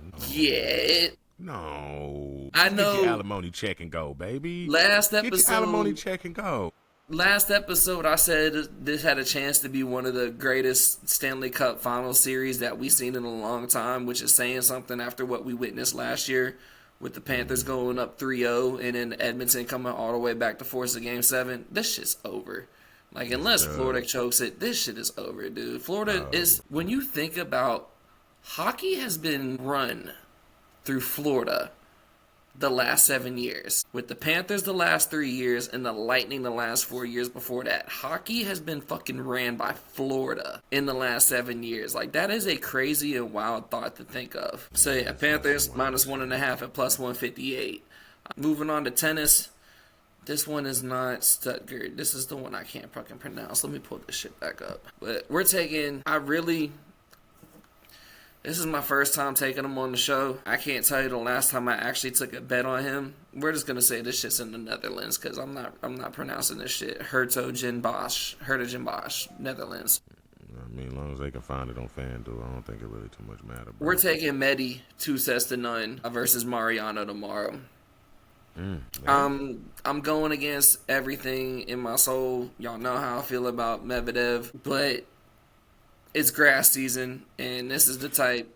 I know. Get your alimony check and go, baby. Last Get episode. your alimony check and go. Last episode, I said this had a chance to be one of the greatest Stanley Cup final series that we've seen in a long time, which is saying something after what we witnessed last year. With the Panthers going up 3-0 and then Edmonton coming all the way back to force a game 7, this shit's over. Like, unless Florida chokes it, this shit is over, dude. Florida is, when you think about, hockey has been run through Florida the last 7 years. With the Panthers the last 3 years and the Lightning the last 4 years before that. Hockey has been fucking ran by Florida in the last 7 years. Like, that is a crazy and wild thought to think of. So yeah, Panthers minus 1.5 at plus 158. Moving on to tennis. This one is not Stuttgart. This is the one I can't fucking pronounce. Let me pull this shit back up. But we're taking, this is my first time taking him on the show. I can't tell you the last time I actually took a bet on him. We're just gonna say this shit's in the Netherlands because I'm not pronouncing this shit. Hertogenbosch, Netherlands. I mean, as long as they can find it on FanDuel, I don't think it really too much matter. We're taking Medi 2-0 versus Mariano tomorrow. I'm going against everything in my soul. Y'all know how I feel about Medvedev, but it's grass season, and this is the type.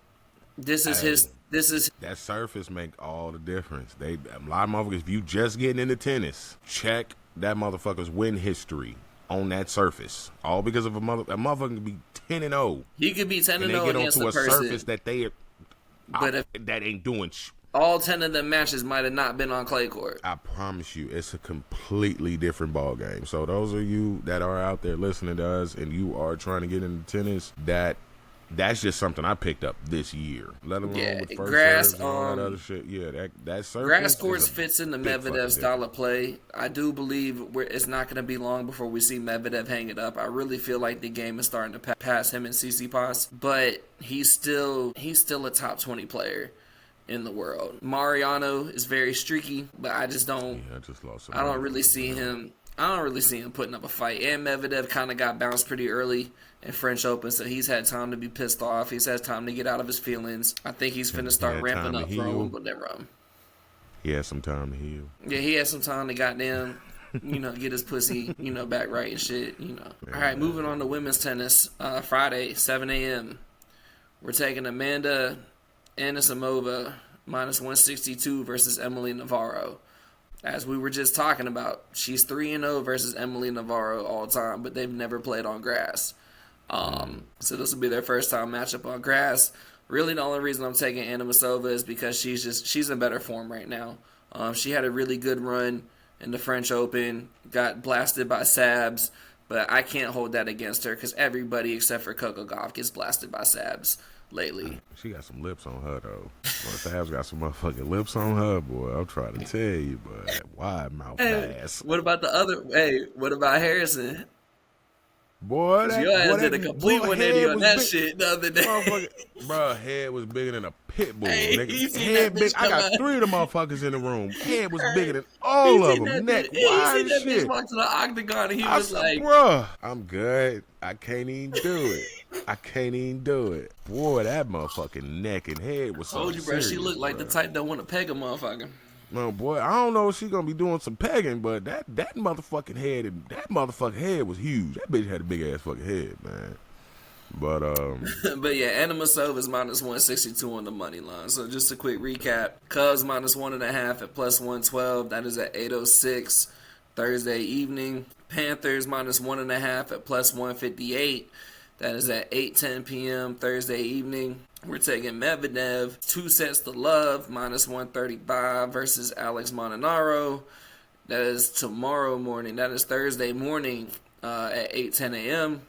This is that surface make all the difference. A lot of motherfuckers. If you just getting into tennis, check that motherfucker's win history on that surface. All because of a motherfucker can be 10-0. He could be 10-0 against onto a a person, surface that that ain't doing. All 10 of them matches might have not been on clay court. I promise you, it's a completely different ball game. So those of you that are out there listening to us and you are trying to get into tennis, that's just something I picked up this year. Let alone with first grass, and all that other shit. Yeah, that surface. Grass courts fits in the Medvedev style of play. I do believe it's not going to be long before we see Medvedev hang it up. I really feel like the game is starting to pass him and Tsitsipas, but he's still a top 20 player in the world. Mariano is very streaky, but I just don't. Yeah, I just lost. I don't really see him putting up a fight. And Medvedev kind of got bounced pretty early in French Open, so he's had time to be pissed off. He's had time to get out of his feelings. I think he's finna start ramping up for a Wimbledon run. He had some time to heal. Yeah, he had some time to goddamn, get his pussy, back right and shit, All right, moving on to women's tennis. Friday, 7 a.m. We're taking Amanda Anisimova minus 162 versus Emily Navarro. As we were just talking about, she's 3-0 versus Emily Navarro all time, but they've never played on grass. So this will be their first time matchup on grass. Really, the only reason I'm taking Anisimova is because she's in better form right now. She had a really good run in the French Open, got blasted by Sabs, but I can't hold that against her because everybody except for Coco Gauff gets blasted by Sabs lately. She got some lips on her, though. Sabs got some motherfucking lips on her, boy. I'm trying to tell you, but wide mouth ass. What about the other? Hey, what about Harrison? Boy, Your ass did a complete 180 on that shit the other day. Bro, head was bigger than a pit bull. Hey, Nigga. Head big. I got 3 of the motherfuckers in the room. Head was bigger than all of them. Neck wide as shit. He walked to the octagon and he was like, "Bruh, I'm good. I can't even do it. Boy, that motherfucking neck and head was so told you, bro. serious, She looked like the type that want to peg a motherfucker. No, boy, I don't know if she's gonna be doing some pegging, but that motherfucking head was huge. That bitch had a big ass fucking head, man. But but yeah, Anisimova is minus 162 on the money line. So just a quick recap: Cubs minus 1.5 at plus 112. That is at 8:06 Thursday evening. Panthers minus 1.5 at plus 158. That is at 8:10 p.m. Thursday evening. We're taking Medvedev 2 sets to love minus 135 versus Alex Molinaro. That is tomorrow morning. That is Thursday morning at 8:10 a.m.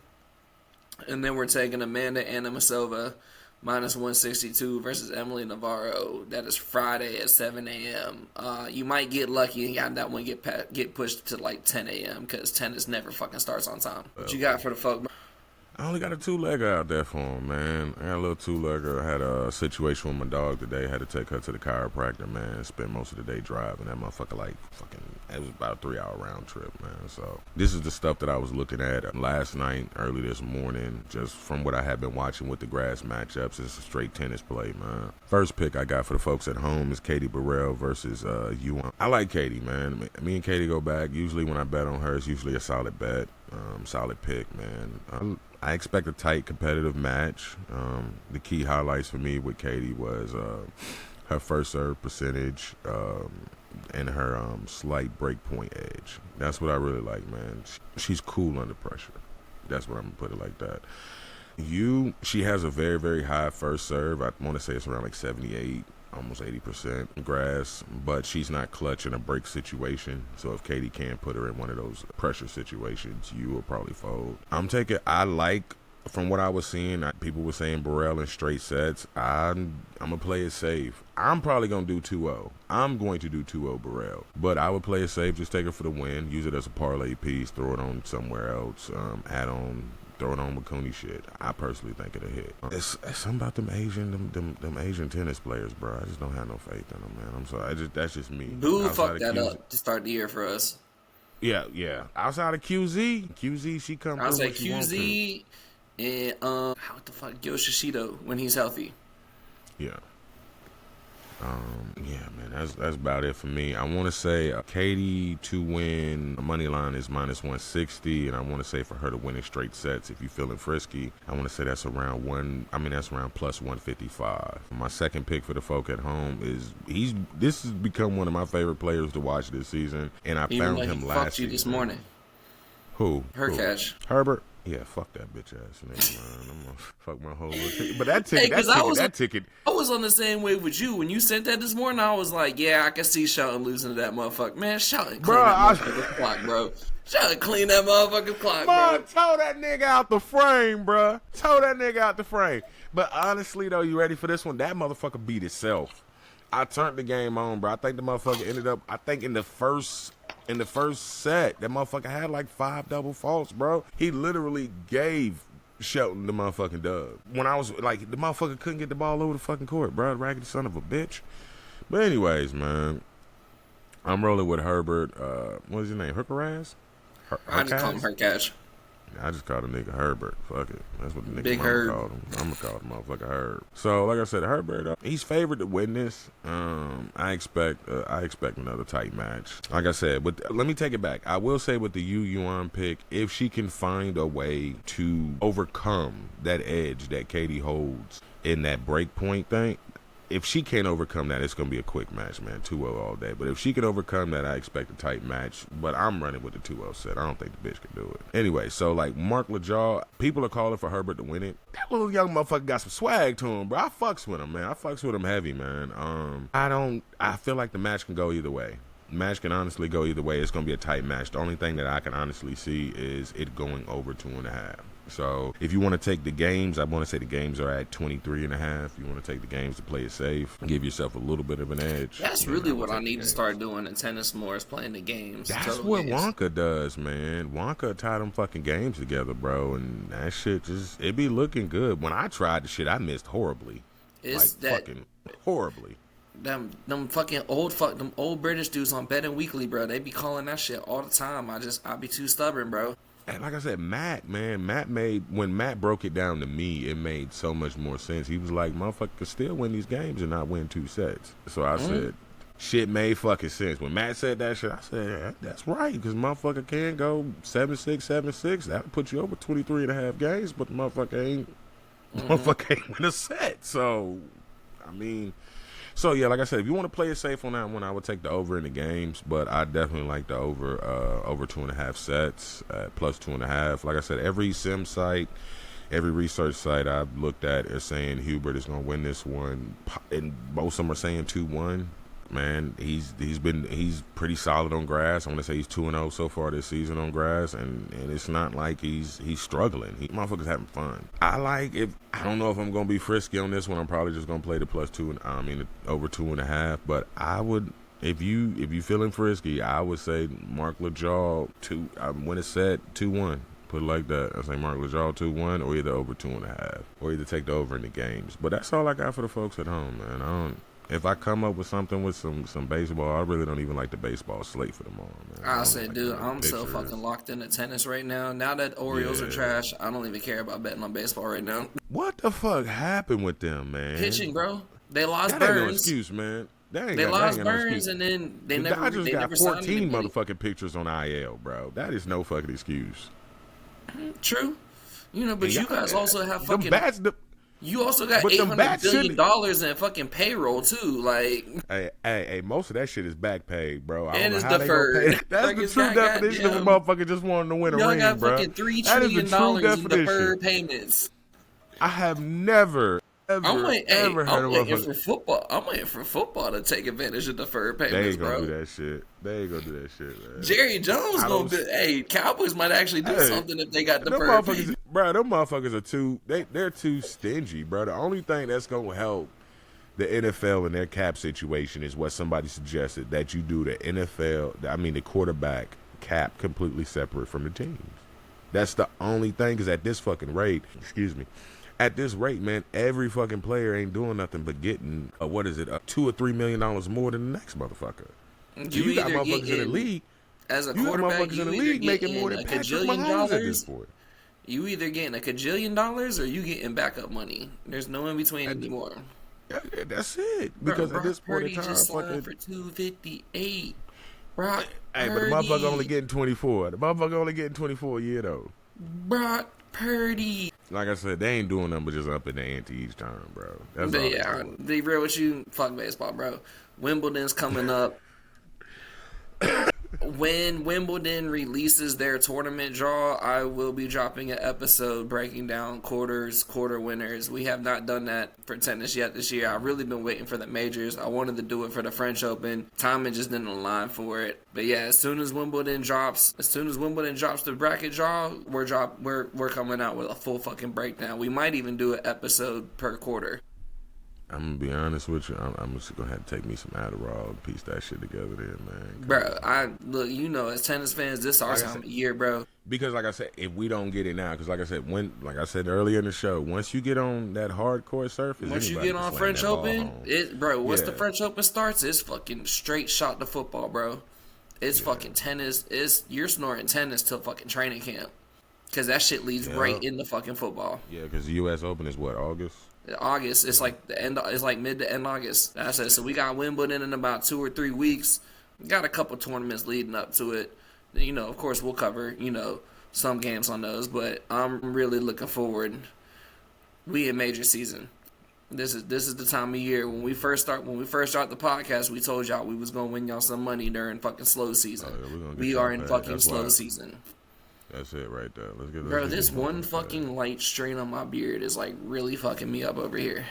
And then we're taking Amanda Anisimova minus 162 versus Emily Navarro. That is Friday at 7 a.m. You might get lucky and have that one get pushed to like 10 a.m. because tennis never fucking starts on time. What you got for the folk? I only got a 2-legger out there for him, man. I got a little 2-legger. I had a situation with my dog today. I had to take her to the chiropractor, man. Spent most of the day driving. That motherfucker, it was about a 3-hour round trip, man. So this is the stuff that I was looking at last night, early this morning, just from what I had been watching with the grass matchups. It's a straight tennis play, man. First pick I got for the folks at home is Katie Burrell versus Yuan. I like Katie, man. Me and Katie go back. Usually when I bet on her, it's usually a solid bet, solid pick, man. I expect a tight, competitive match. The key highlights for me with Katie was her first serve percentage and her slight break point edge. That's what I really like, man. She's cool under pressure. That's what I'm going to put it like that. She has a very, very high first serve. I want to say it's around like 78, almost 80% grass, but she's not clutch in a break situation. So if Katie can't put her in one of those pressure situations, you will probably fold. From what I was seeing, people were saying Burrell in straight sets. I'm going to play it safe. I'm probably going to do 2-0. I'm going to do 2-0 Burrell. But I would play it safe, just take it for the win, use it as a parlay piece, throw it on somewhere else, throw it on McCooney shit. I personally think it'll hit. It's something about them Asian tennis players, bro. I just don't have no faith in them, man. I'm sorry. That's just me. Boo fucked that up to start the year for us. Yeah. Outside of QZ, she come through. I was like QZ and how the fuck Yoshishito when he's healthy. Yeah. Yeah, man, that's about it for me. I want to say Katie to win money line is minus 160, and I want to say for her to win in straight sets, if you're feeling frisky, I want to say that's around plus 155. My second pick for the folk at home is this has become one of my favorite players to watch this season, and I found him last season. This morning. Who? Catch. Herbert. Yeah, fuck that bitch ass nigga, man. I'm gonna fuck my whole little ticket. But that ticket. I was on the same wave with you when you sent that this morning. I was like, yeah, I can see Shelton losing to that motherfucker. Man, Shelton clean that motherfucker's clock, bro. Shelton clean that motherfucker's clock, bro. Tow that nigga out the frame, bro. Tow that nigga out the frame. But honestly, though, you ready for this one? That motherfucker beat itself. I turned the game on, bro. I think the motherfucker ended up, in the first set, that motherfucker had like 5 double faults, bro. He literally gave Shelton the motherfucking dub. When I was like, the motherfucker couldn't get the ball over the fucking court, bro. Raggedy son of a bitch. But anyways, man, I'm rolling with Herbert. What is his name? Hookeraz? I just call him Hercash. I just called the nigga Herbert. Fuck it. That's what the nigga Big Herb called him. I'm going to call the motherfucker Herb. So, like I said, Herbert, he's favored to win this. I expect another tight match. Like I said, but let me take it back. I will say with the Yuan pick, if she can find a way to overcome that edge that Katie holds in that break point thing, if she can't overcome that, it's going to be a quick match, man. 2-0 all day. But if she can overcome that, I expect a tight match. But I'm running with the 2-0 set. I don't think the bitch can do it. Anyway, so like Mark LaJaw, people are calling for Herbert to win it. That little young motherfucker got some swag to him, bro. I fucks with him, man. I fucks with him heavy, man. I feel like the match can go either way. The match can honestly go either way. It's going to be a tight match. The only thing that I can honestly see is it going over 2.5. So if you want to take the games, I want to say the games are at 23.5. You want to take the games to play it safe, give yourself a little bit of an edge. That's really what I need to start doing in tennis more, is playing the games. That's what Wonka does, man. Wonka tie them fucking games together, bro, and that shit it be looking good. When I tried the shit, I missed horribly. Fucking horribly. Them old British dudes on Betting Weekly, bro. They be calling that shit all the time. I be too stubborn, bro. And like I said, when Matt broke it down to me, it made so much more sense. He was like, motherfucker could still win these games and not win 2 sets. So I said, shit made fucking sense. When Matt said that shit, I said, yeah, that's right, because motherfucker can go 7-6, 7-6. That would put you over 23.5 games, but the motherfucker ain't win a set. So, I mean... So, yeah, like I said, if you want to play it safe on that one, I would take the over in the games, but I definitely like the over 2.5 sets, plus 2.5. Like I said, every sim site, every research site I've looked at is saying Hubert is going to win this one, and most of them are saying 2-1. Man, he's pretty solid on grass. I want to say he's 2-0 so far this season on grass, and it's not like he's struggling. Motherfucker's having fun. I don't know if I'm gonna be frisky on this one. I'm probably just gonna play the over 2.5. But I would, if you feeling frisky, I would say Mark LaJaw win a set 2-1. Put it like that. I say Mark LaJaw 2-1, or either over 2.5, or either take the over in the games. But that's all I got for the folks at home, man. If I come up with something with some baseball, I really don't even like the baseball slate for tomorrow, man. I say, dude, I'm so fucking locked into tennis right now. Now that Orioles are trash, I don't even care about betting on baseball right now. What the fuck happened with them, man? Pitching, bro. They lost Burns. Burns. No excuse, man. They lost Burns, and then they never. Dodgers got 14 motherfucking motherfucking pictures on IL, bro. That is no fucking excuse. True, but you guys also have fucking. You also got $800 billion in fucking payroll too, like. Hey, most of that shit is back paid, bro. And it's deferred. That's the true definition of a motherfucker just wanting to win a ring, got bro. Fucking $3 trillion in deferred payments. I have never heard of waiting for football. I'm waiting for football to take advantage of deferred payments, bro. They ain't gonna do that shit, man. Jerry Jones gonna be. Hey, Cowboys might actually do something if they got deferred payments. Bro, them motherfuckers are they're too stingy, bro. The only thing that's gonna help the NFL in their cap situation is what somebody suggested, that you do the quarterback cap completely separate from the teams. That's the only thing, because at this fucking rate, at this rate, man, every fucking player ain't doing nothing but getting, $2 or $3 million more than the next motherfucker. You got motherfuckers in the league. As a quarterback, you either making more than Patrick Mahomes at this point. You either getting $1 kajillion or you getting backup money. There's no in between anymore. That's it. Because at this point in time, just signed for $258. Brock Hey, but the motherfucker only getting 24. The motherfucker only getting 24 a year though. Brock Purdy. Like I said, they ain't doing nothing but just up in the ante each time, bro. That's but yeah, be real with you. Fuck baseball, bro. Wimbledon's coming up. When Wimbledon releases their tournament draw, I will be dropping an episode breaking down quarter winners. We have not done that for tennis yet this year. I've really been waiting for the majors. I wanted to do it for the French Open. Timing just didn't align for it. But yeah, as soon as Wimbledon drops the bracket draw, we're coming out with a full fucking breakdown. We might even do an episode per quarter. I'm going to be honest with you. I'm just going to have to take me some Adderall and piece that shit together then, man. Bro, as tennis fans, this is our time of year, bro. Because like I said, if we don't get it now, because like I said earlier in the show, once you get on that hardcore surface, once you get on French Open, once the French Open starts, it's fucking straight shot to football, bro. It's fucking tennis. You're snoring tennis till fucking training camp. Because that shit leads right into fucking football. Yeah, because the U.S. Open is what, August? August. It's like mid to end August. That's it. So we got Wimbledon in about 2 or 3 weeks. We got a couple tournaments leading up to it. Of course we'll cover, some games on those, but I'm really looking forward. We in major season. This is the time of year when we first start the podcast. We told y'all we was gonna win y'all some money during fucking slow season. We are in fucking slow season. That's it right there. Let's get. Bro, this one fucking light strain on my beard is like really fucking me up over here.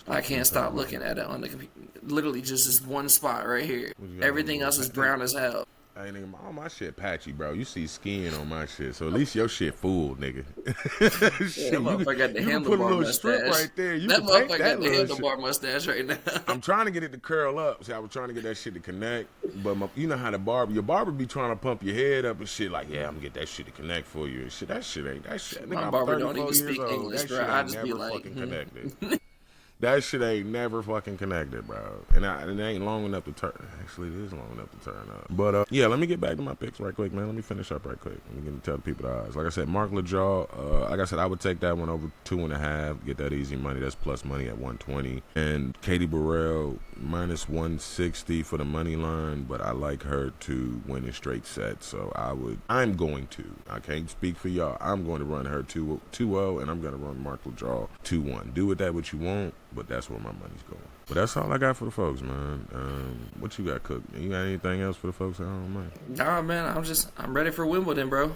I can't stop looking at it on the computer. Literally just this one spot right here. Everything else is brown as hell. Hey, nigga, all my shit patchy, bro. You see skin on my shit, so at least your shit full, nigga. Shit, that motherfucker got the handlebar mustache. Right there. That motherfucker got the handlebar mustache right now. I'm trying to get it to curl up. See, I was trying to get that shit to connect, but you know how your barber be trying to pump your head up and shit. Like, yeah, I'm gonna get that shit to connect for you and shit. That shit. Nigga, my barber don't even speak English, bro. I just be like, connected. That shit ain't never fucking connected, bro. And it ain't long enough to turn. Actually, it is long enough to turn up. But, yeah, let me get back to my picks right quick, man. Let me finish up right quick. Let me tell the people the odds. Like I said, Mark LaJaw, like I said, I would take that one over 2.5. Get that easy money. That's plus money at 120. And Katie Burrell, minus 160 for the money line. But I like her to win in straight sets. So I'm going to. I can't speak for y'all. I'm going to run her 2-0, and I'm going to run Mark LaJaw 2-1. Do with that what you want. But that's where my money's going. But that's all I got for the folks, man. What you got, Cook? You got anything else for the folks at home, man? Nah, man. I'm ready for Wimbledon, bro. Man,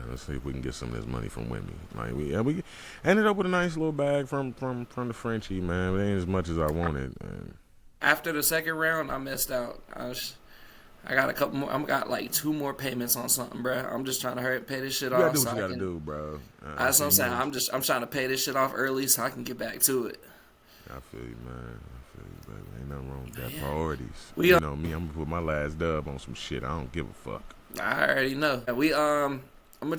let's see if we can get some of this money from Wimby. Like we ended up with a nice little bag from the Frenchie, man. It ain't as much as I wanted, man. After the second round, I missed out. I got a couple more. I got like 2 more payments on something, bro. I'm just trying to hurry pay this shit off. You gotta do what you gotta do, bro. That's what I'm saying. I'm trying to pay this shit off early so I can get back to it. I feel you, man. Baby. Ain't nothing wrong with that. Priorities. You know me, I'm gonna put my last dub on some shit. I don't give a fuck. I already know. We're gonna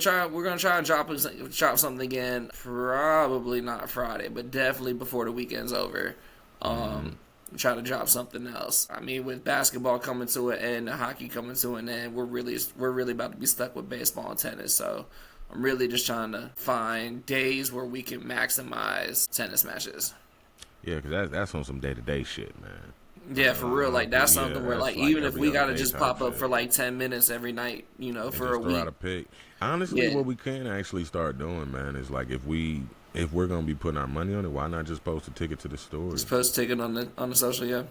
try and drop something again. Probably not Friday, but definitely before the weekend's over. Try to drop something else. I mean, with basketball coming to an end, hockey coming to an end, we're really about to be stuck with baseball and tennis. So I'm really just trying to find days where we can maximize tennis matches. Yeah, because that's on some day-to-day shit, man. Yeah, for real. Like, that's something where, like, even if we got to just pop up for, like, 10 minutes every night, you know, for a week. Throw out a pick. Honestly, what we can actually start doing, man, is, like, if we're going to be putting our money on it, why not just post a ticket to the store? Just post a ticket on the social, yeah.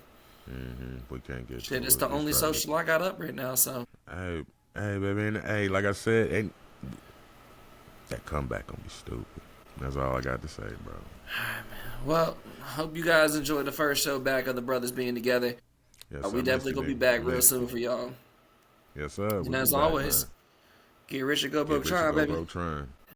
We can't get shit, it's the only social I got up right now, so. Hey, baby, hey, like I said, that comeback gonna be stupid. That's all I got to say, bro. Well, hope you guys enjoyed the first show back of the brothers being together. Yes, we definitely gonna be back real soon for y'all. Yes, sir. And as always, get rich or go broke trying, baby.